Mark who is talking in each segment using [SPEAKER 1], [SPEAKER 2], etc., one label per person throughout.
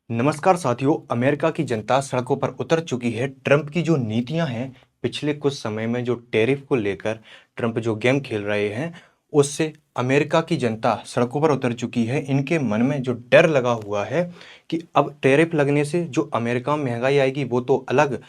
[SPEAKER 1] नमस्कार साथियों। अमेरिका की जनता सड़कों पर उतर चुकी है। ट्रंप की जो नीतियां हैं, पिछले कुछ समय में जो टैरिफ को लेकर ट्रंप जो गेम खेल रहे हैं, उससे अमेरिका की जनता सड़कों पर उतर चुकी है। इनके मन में जो डर लगा हुआ है कि अब टैरिफ लगने से जो अमेरिका में महंगाई आएगी वो तो अलग।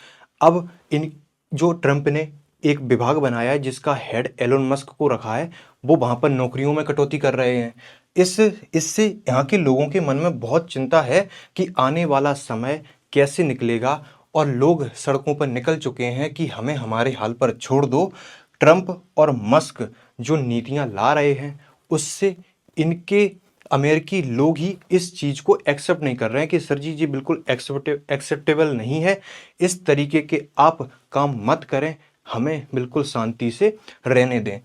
[SPEAKER 1] अब इन जो ट्रंप ने एक विभाग बनाया है जिसका हेड एलोन मस्क को रखा है, वो वहां पर नौकरियों में कटौती कर रहे हैं। इस इससे यहाँ के लोगों के मन में बहुत चिंता है कि आने वाला समय कैसे निकलेगा, और लोग सड़कों पर निकल चुके हैं कि हमें हमारे हाल पर छोड़ दो। ट्रंप और मस्क जो नीतियां ला रहे हैं उससे इनके अमेरिकी लोग ही इस चीज़ को एक्सेप्ट नहीं कर रहे हैं कि सर जी बिल्कुल एक्सेप्टेबल नहीं है, इस तरीके के आप काम मत करें, हमें बिल्कुल शांति से रहने दें।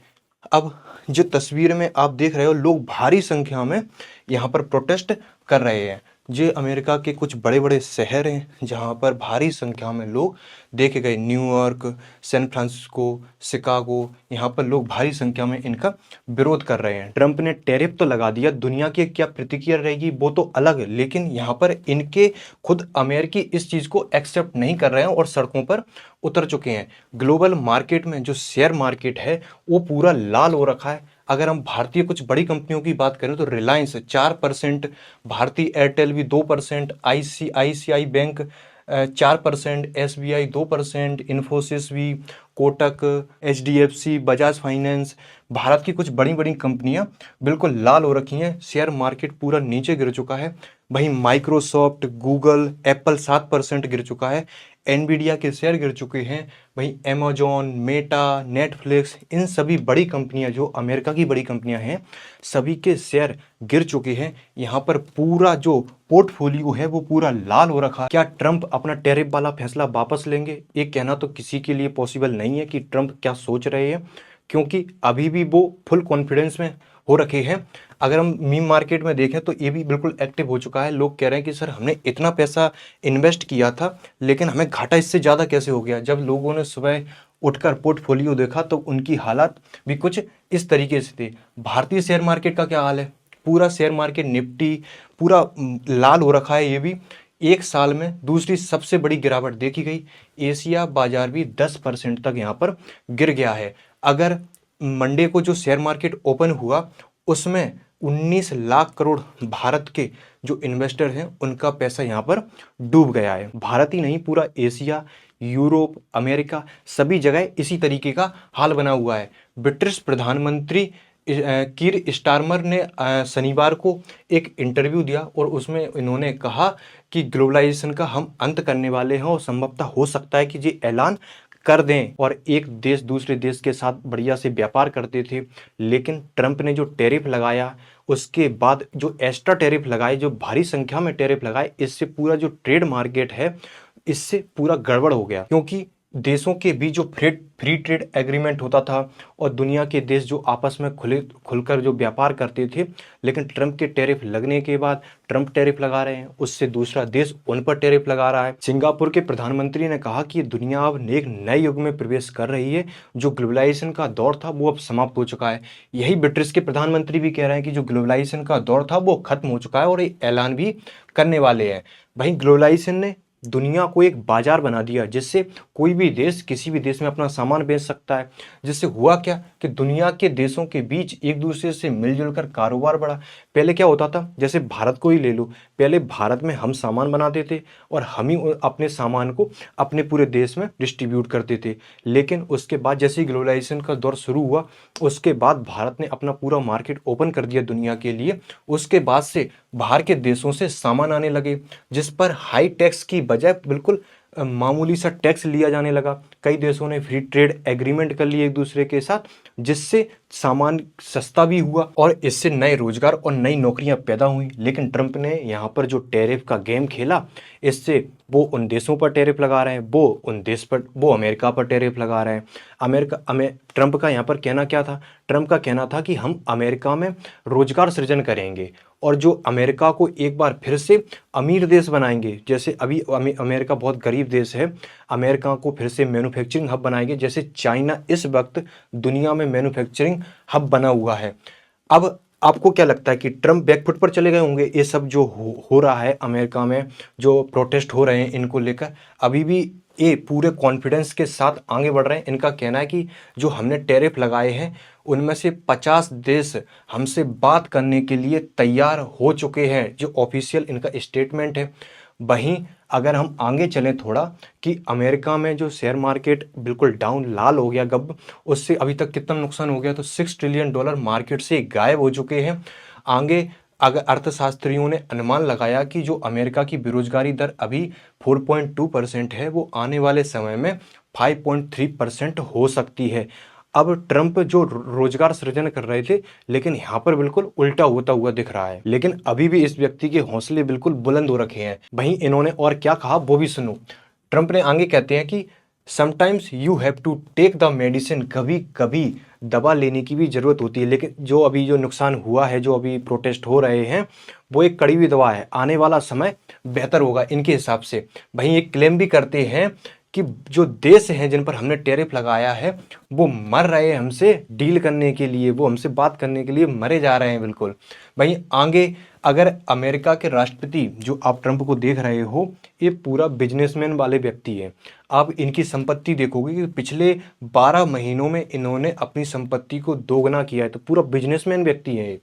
[SPEAKER 1] अब जो तस्वीर में आप देख रहे हो, लोग भारी संख्या में यहाँ पर प्रोटेस्ट कर रहे हैं। ये अमेरिका के कुछ बड़े बड़े शहर हैं जहाँ पर भारी संख्या में लोग देखे गए। न्यूयॉर्क, सैन फ्रांसिस्को, शिकागो, यहाँ पर लोग भारी संख्या में इनका विरोध कर रहे हैं। ट्रंप ने टैरिफ तो लगा दिया, दुनिया की क्या प्रतिक्रिया रहेगी वो तो अलग, लेकिन यहाँ पर इनके खुद अमेरिकी इस चीज़ को एक्सेप्ट नहीं कर रहे हैं और सड़कों पर उतर चुके हैं। ग्लोबल मार्केट में जो शेयर मार्केट है वो पूरा लाल हो रखा है। अगर हम भारतीय कुछ बड़ी कंपनियों की बात करें तो रिलायंस 4%, भारती एयरटेल भी 2%, आईसीआईसीआई बैंक 4%, एसबीआई 2%, इन्फोसिस भी, कोटक, एचडीएफसी, बजाज फाइनेंस, भारत की कुछ बड़ी बड़ी कंपनियां बिल्कुल लाल हो रखी हैं। शेयर मार्केट पूरा नीचे गिर चुका है। वहीं माइक्रोसॉफ्ट, गूगल, एप्पल 7% गिर चुका है। एनवीडिया के शेयर गिर चुके हैं। वहीं अमेजॉन, मेटा, नेटफ्लिक्स, इन सभी बड़ी कंपनियां जो अमेरिका की बड़ी कंपनियां हैं, सभी के शेयर गिर चुके हैं। यहाँ पर पूरा जो पोर्टफोलियो है वो पूरा लाल हो रखा है। क्या ट्रंप अपना टैरिफ वाला फैसला वापस लेंगे? ये कहना तो किसी के लिए पॉसिबल नहीं है कि ट्रंप क्या सोच रहे हैं, क्योंकि अभी भी वो फुल कॉन्फिडेंस में हो रखे हैं। अगर हम मीम मार्केट में देखें तो ये भी बिल्कुल एक्टिव हो चुका है। लोग कह रहे हैं कि सर हमने इतना पैसा इन्वेस्ट किया था लेकिन हमें घाटा इससे ज़्यादा कैसे हो गया। जब लोगों ने सुबह उठकर पोर्टफोलियो देखा तो उनकी हालात भी कुछ इस तरीके से थी। भारतीय शेयर मार्केट का क्या हाल है? पूरा शेयर मार्केट निफ्टी पूरा लाल हो रखा है। ये भी एक साल में दूसरी सबसे बड़ी गिरावट देखी गई। एशिया बाजार भी 10% तक यहाँ पर गिर गया है। अगर मंडे को जो शेयर मार्केट ओपन हुआ उसमें 19 लाख करोड़ भारत के जो इन्वेस्टर हैं उनका पैसा यहाँ पर डूब गया है। भारत ही नहीं, पूरा एशिया, यूरोप, अमेरिका, सभी जगह इसी तरीके का हाल बना हुआ है। ब्रिटिश प्रधानमंत्री कीर स्टारमर ने शनिवार को एक इंटरव्यू दिया और उसमें इन्होंने कहा कि ग्लोबलाइजेशन का हम अंत करने वाले हैं और संभवतः हो सकता है कि ये ऐलान कर दें और एक देश दूसरे देश के साथ बढ़िया से व्यापार करते थे। लेकिन ट्रंप ने जो टैरिफ लगाया, उसके बाद जो एक्स्ट्रा टैरिफ लगाए, जो भारी संख्या में टैरिफ लगाए, इससे पूरा जो ट्रेड मार्केट है इससे पूरा गड़बड़ हो गया। क्योंकि देशों के बीच जो फ्री ट्रेड एग्रीमेंट होता था और दुनिया के देश जो आपस में खुलकर जो व्यापार करते थे, लेकिन ट्रंप के टैरिफ लगने के बाद ट्रंप टैरिफ लगा रहे हैं, उससे दूसरा देश उन पर टैरिफ लगा रहा है। सिंगापुर के प्रधानमंत्री ने कहा कि दुनिया अब एक नए युग में प्रवेश कर रही है, जो ग्लोबलाइजेशन का दौर था वो अब समाप्त हो चुका है। यही ब्रिटिश के प्रधानमंत्री भी कह रहे हैं कि जो ग्लोबलाइजेशन का दौर था वो खत्म हो चुका है और ये ऐलान भी करने वाले हैं। वहीं ग्लोबलाइजेशन ने दुनिया को एक बाजार बना दिया जिससे कोई भी देश किसी भी देश में अपना सामान बेच सकता है। जिससे हुआ क्या कि दुनिया के देशों के बीच एक दूसरे से मिलजुल कर कारोबार बढ़ा। पहले क्या होता था, जैसे भारत को ही ले लो, पहले भारत में हम सामान बनाते थे और हम ही अपने सामान को अपने पूरे देश में डिस्ट्रीब्यूट करते थे। लेकिन उसके बाद जैसे ही ग्लोबलाइजेशन का दौर शुरू हुआ, उसके बाद भारत ने अपना पूरा मार्केट ओपन कर दिया दुनिया के लिए। उसके बाद से बाहर के देशों से सामान आने लगे, जिस पर हाई टैक्स की बजाय बिल्कुल मामूली सा टैक्स लिया जाने लगा। कई देशों ने फ्री ट्रेड एग्रीमेंट कर लिए एक दूसरे के साथ, जिससे सामान सस्ता भी हुआ और इससे नए रोजगार और नई नौकरियां पैदा हुई। लेकिन ट्रंप ने यहाँ पर जो टैरिफ का गेम खेला, इससे वो उन देशों पर टैरिफ लगा रहे हैं, वो अमेरिका पर टैरिफ लगा रहे हैं। ट्रंप का यहाँ पर कहना क्या था? ट्रंप का कहना था कि हम अमेरिका में रोजगार सृजन करेंगे और जो अमेरिका को एक बार फिर से अमीर देश बनाएंगे। जैसे अभी अमेरिका बहुत गरीब देश है, अमेरिका को फिर से मैन्युफैक्चरिंग हब बनाएंगे, जैसे चाइना इस वक्त दुनिया में मैन्युफैक्चरिंग हब बना हुआ है। अब आपको क्या लगता है कि ट्रम्प बैकफुट पर चले गए होंगे? ये सब जो हो रहा है अमेरिका में, जो प्रोटेस्ट हो रहे हैं इनको लेकर, अभी भी ये पूरे कॉन्फिडेंस के साथ आगे बढ़ रहे हैं। इनका कहना है कि जो हमने टैरिफ लगाए हैं उनमें से 50 देश हमसे बात करने के लिए तैयार हो चुके हैं, जो ऑफिशियल इनका स्टेटमेंट है। वहीं अगर हम आगे चलें थोड़ा, कि अमेरिका में जो शेयर मार्केट बिल्कुल डाउन लाल हो गया गब, उससे अभी तक कितना नुकसान हो गया, तो $6 ट्रिलियन मार्केट से गायब हो चुके हैं। आगे अगर अर्थशास्त्रियों ने अनुमान लगाया कि जो अमेरिका की बेरोजगारी दर अभी 4.2% है, वो आने वाले समय में 5.3% हो सकती है। अब ट्रंप जो रोजगार सृजन कर रहे थे, लेकिन यहाँ पर बिल्कुल उल्टा होता हुआ दिख रहा है। लेकिन अभी भी इस व्यक्ति के हौसले बिल्कुल बुलंद हो रखे हैं। वहीं इन्होंने और क्या कहा वो भी सुनो। ट्रंप ने आगे कहते हैं कि sometimes you have to take the medicine, कभी कभी दवा लेने की भी जरूरत होती है। लेकिन जो अभी जो नुकसान हुआ है, जो अभी प्रोटेस्ट हो रहे हैं, वो एक कड़वी दवा है। आने वाला समय बेहतर होगा इनके हिसाब से। वहीं एक क्लेम भी करते हैं कि जो देश हैं जिन पर हमने टैरिफ लगाया है, वो मर रहे हैं हमसे डील करने के लिए, वो हमसे बात करने के लिए मरे जा रहे हैं बिल्कुल। वहीं आगे अगर अमेरिका के राष्ट्रपति जो आप ट्रंप को देख रहे हो, ये पूरा बिजनेसमैन वाले व्यक्ति है। आप इनकी संपत्ति देखोगे कि पिछले 12 महीनों में इन्होंने अपनी संपत्ति को दोगुना किया है। तो पूरा बिजनेसमैन व्यक्ति है।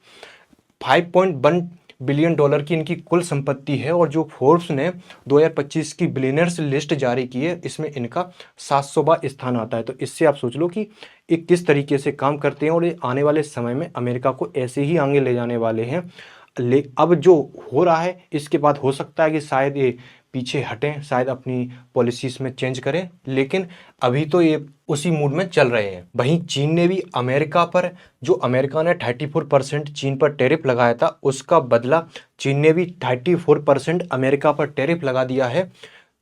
[SPEAKER 1] $5.1 बिलियन की इनकी कुल संपत्ति है। और जो फोर्ब्स ने 2025 की बिलियनर्स लिस्ट जारी की है, इसमें इनका 700वां स्थान आता है। तो इससे आप सोच लो कि ये किस तरीके से काम करते हैं, और ये आने वाले समय में अमेरिका को ऐसे ही आगे ले जाने वाले हैं। अब जो हो रहा है, इसके बाद हो सकता है कि शायद ये पीछे हटें, शायद अपनी पॉलिसीज में चेंज करें, लेकिन अभी तो ये उसी मूड में चल रहे हैं। वहीं चीन ने भी अमेरिका पर, जो अमेरिका ने 34% चीन पर टैरिफ लगाया था, उसका बदला चीन ने भी 34% अमेरिका पर टैरिफ लगा दिया है।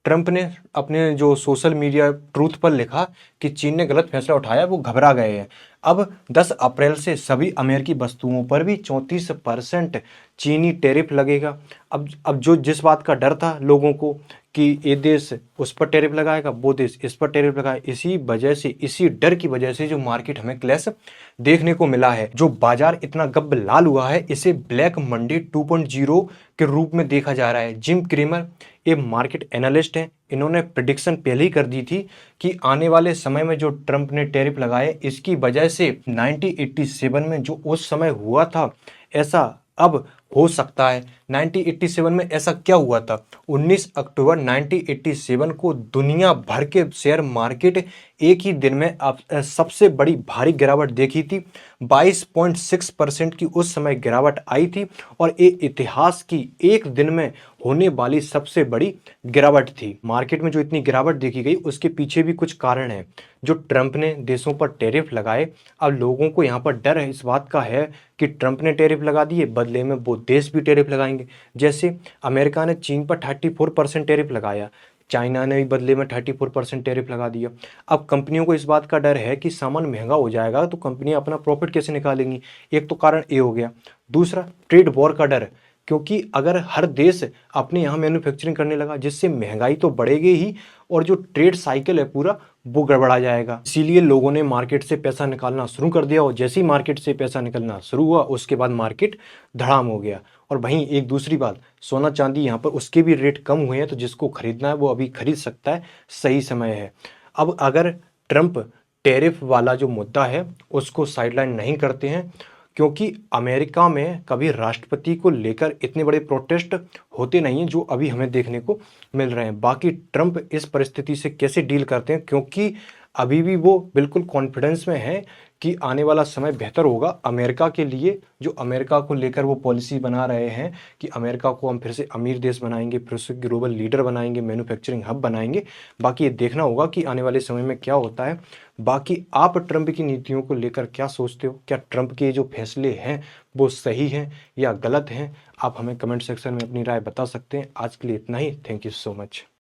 [SPEAKER 1] ट्रंप ने अपने जो सोशल मीडिया ट्रूथ पर लिखा कि चीन ने गलत फैसला उठाया, वो घबरा गए हैं। अब 10 अप्रैल से सभी अमेरिकी वस्तुओं पर भी 34% चीनी टैरिफ लगेगा। अब जो जिस बात का डर था लोगों को कि ये देश उस पर टैरिफ लगाएगा, वो देश इस पर टैरिफ लगाएगा, इसी वजह से, इसी डर की वजह से जो मार्केट हमें क्लैश देखने को मिला है। जो बाजार इतना गब्ब लाल हुआ है, इसे ब्लैक मंडे 2.0 के रूप में देखा जा रहा है। जिम क्रेमर ये मार्केट एनालिस्ट हैं, इन्होंने प्रिडिक्शन पहले ही कर दी थी कि आने वाले समय में जो ट्रंप ने टैरिफ लगाए, इसकी वजह से 1987 में जो उस समय हुआ था, ऐसा अब हो सकता है। 1987 में ऐसा क्या हुआ था? 19 अक्टूबर 1987 को दुनिया भर के शेयर मार्केट एक ही दिन में सबसे बड़ी भारी गिरावट देखी थी। 22.6% की उस समय गिरावट आई थी, और ये इतिहास की एक दिन में होने वाली सबसे बड़ी गिरावट थी। मार्केट में जो इतनी गिरावट देखी गई, उसके पीछे भी कुछ कारण है। जो ट्रंप ने देशों पर टैरिफ लगाए, अब लोगों को यहाँ पर डर है, इस बात का है कि ट्रंप ने टैरिफ लगा दिए, बदले में वो देश भी टैरिफ लगाएंगे। जैसे अमेरिका ने चीन पर 34% टैरिफ लगाया, चाइना ने भी बदले में 34% टैरिफ लगा दिया। अब कंपनियों को इस बात का डर है कि सामान महंगा हो जाएगा तो कंपनियां अपना प्रॉफिट कैसे निकालेंगी। एक तो कारण ये हो गया। दूसरा, ट्रेड वॉर का डर, क्योंकि अगर हर देश अपने यहाँ मैन्युफैक्चरिंग करने लगा, जिससे महंगाई तो बढ़ेगी ही, और जो ट्रेड साइकिल है पूरा, वो गड़बड़ा जाएगा। इसीलिए लोगों ने मार्केट से पैसा निकालना शुरू कर दिया, और जैसे ही मार्केट से पैसा निकलना शुरू हुआ, उसके बाद मार्केट धड़ाम हो गया। और वहीं एक दूसरी बात, सोना चांदी यहाँ पर उसके भी रेट कम हुए हैं, तो जिसको खरीदना है वो अभी खरीद सकता है, सही समय है। अब अगर ट्रंप टैरिफ वाला जो मुद्दा है उसको साइडलाइन नहीं करते हैं, क्योंकि अमेरिका में कभी राष्ट्रपति को लेकर इतने बड़े प्रोटेस्ट होते नहीं हैं जो अभी हमें देखने को मिल रहे हैं। बाकी ट्रंप इस परिस्थिति से कैसे डील करते हैं, क्योंकि अभी भी वो बिल्कुल कॉन्फिडेंस में है कि आने वाला समय बेहतर होगा अमेरिका के लिए। जो अमेरिका को लेकर वो पॉलिसी बना रहे हैं कि अमेरिका को हम फिर से अमीर देश बनाएंगे, फिर से ग्लोबल लीडर बनाएंगे, मैन्युफैक्चरिंग हब बनाएंगे। बाकी ये देखना होगा कि आने वाले समय में क्या होता है। बाकी आप ट्रंप की नीतियों को लेकर क्या सोचते हो? क्या ट्रंप के जो फैसले हैं वो सही हैं या गलत हैं? आप हमें कमेंट सेक्शन में अपनी राय बता सकते हैं। आज के लिए इतना ही। Thank you so much.